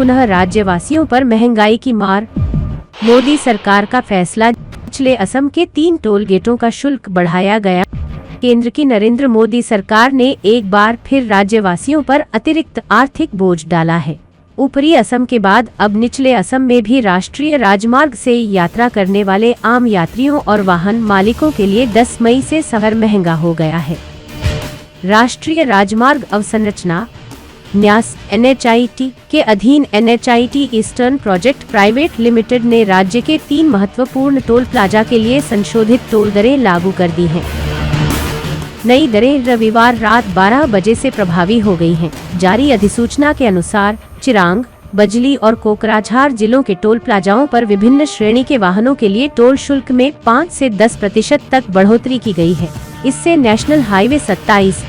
पुनः राज्यवासियों पर महंगाई की मार। मोदी सरकार का फैसला, पिछले असम के 3 टोल गेटों का शुल्क बढ़ाया गया। केंद्र की नरेंद्र मोदी सरकार ने एक बार फिर राज्यवासियों पर अतिरिक्त आर्थिक बोझ डाला है। ऊपरी असम के बाद अब निचले असम में भी राष्ट्रीय राजमार्ग से यात्रा करने वाले आम यात्रियों और वाहन मालिकों के लिए 10 मई से सफर महंगा हो गया है। राष्ट्रीय राजमार्ग अवसंरचना न्यास NHIT के अधीन NHIT eastern project private limited ने राज्य के 3 महत्वपूर्ण टोल प्लाजा के लिए संशोधित टोल दरें लागू कर दी हैं। नई दरें रविवार रात 12 बजे से प्रभावी हो गई हैं। जारी अधिसूचना के अनुसार चिरांग, बजली और कोकराझार जिलों के टोल प्लाजाओं पर विभिन्न श्रेणी के वाहनों के लिए टोल शुल्क में 5 से 10% तक बढ़ोतरी की गई है। इससे नेशनल हाईवे 27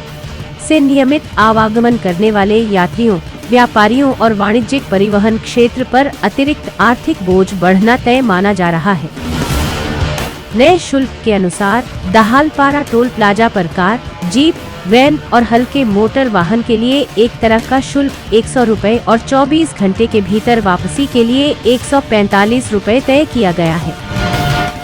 से नियमित आवागमन करने वाले यात्रियों, व्यापारियों और वाणिज्यिक परिवहन क्षेत्र पर अतिरिक्त आर्थिक बोझ बढ़ना तय माना जा रहा है। नए शुल्क के अनुसार दाहालपारा टोल प्लाजा पर कार, जीप, वैन और हल्के मोटर वाहन के लिए एक तरफ का शुल्क 100 रुपए और 24 घंटे के भीतर वापसी के लिए 145 रुपए तय किया गया है।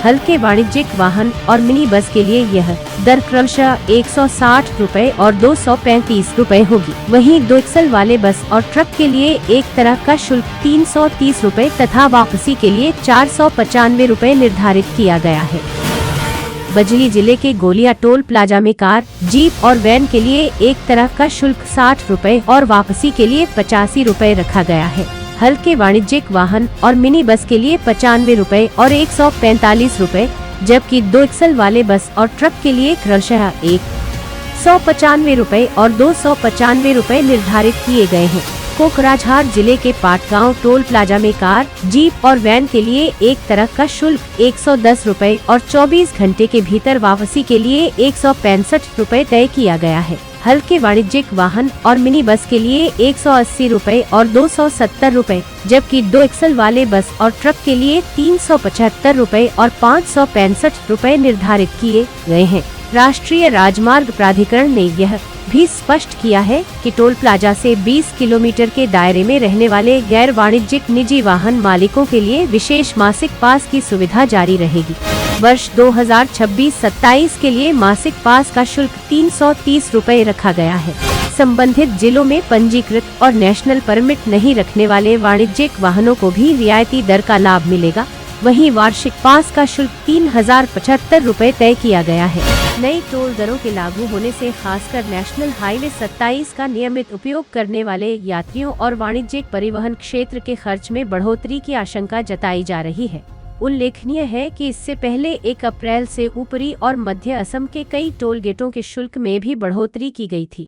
हल्के वाणिज्यिक वाहन और मिनी बस के लिए यह दर क्रमशः 160 रुपए और 235 रुपए होगी। वहीं 2 एक्सल वाले बस और ट्रक के लिए एक तरफ का शुल्क 330 रुपए तथा वापसी के लिए 495 रुपए निर्धारित किया गया है। बजली जिले के गोलिया टोल प्लाजा में कार, जीप और वैन के लिए एक तरफ का शुल्क 60 रुपए और वापसी के लिए 85 रुपए रखा गया है। हल्के वाणिज्यिक वाहन और मिनी बस के लिए 95 रुपए और 145 रुपए, जबकि 2 एक्सल वाले बस और ट्रक के लिए क्रमशः 195 रुपए और 295 रुपए निर्धारित किए गए हैं। कोकराझार जिले के पाटगांव टोल प्लाजा में कार, जीप और वैन के लिए एक तरफ का शुल्क 110 रुपए और 24 घंटे के भीतर वापसी के लिए 165 रुपए तय किया गया है। हल्के वाणिज्यिक वाहन और मिनी बस के लिए 180 रुपए और 270 रुपए, जबकि 2 एक्सल वाले बस और ट्रक के लिए 375 रुपए और 565 रुपए निर्धारित किए गए हैं। राष्ट्रीय राजमार्ग प्राधिकरण ने यह भी स्पष्ट किया है कि टोल प्लाजा से 20 किलोमीटर के दायरे में रहने वाले गैर वाणिज्यिक निजी वाहन मालिकों के लिए विशेष मासिक पास की सुविधा जारी रहेगी। वर्ष 2026-27 के लिए मासिक पास का शुल्क 330 रुपए रखा गया है। संबंधित जिलों में पंजीकृत और नेशनल परमिट नहीं रखने वाले वाणिज्यिक वाहनों को भी रियायती दर का लाभ मिलेगा। वहीं वार्षिक पास का शुल्क 3075 रुपए तय किया गया है। नई टोल दरों के लागू होने से खासकर नेशनल हाईवे 27 का नियमित उपयोग करने वाले यात्रियों और वाणिज्यिक परिवहन क्षेत्र के खर्च में बढ़ोतरी की आशंका जताई जा रही है। उल्लेखनीय है कि इससे पहले 1 अप्रैल से ऊपरी और मध्य असम के कई टोल गेटों के शुल्क में भी बढ़ोतरी की गई थी।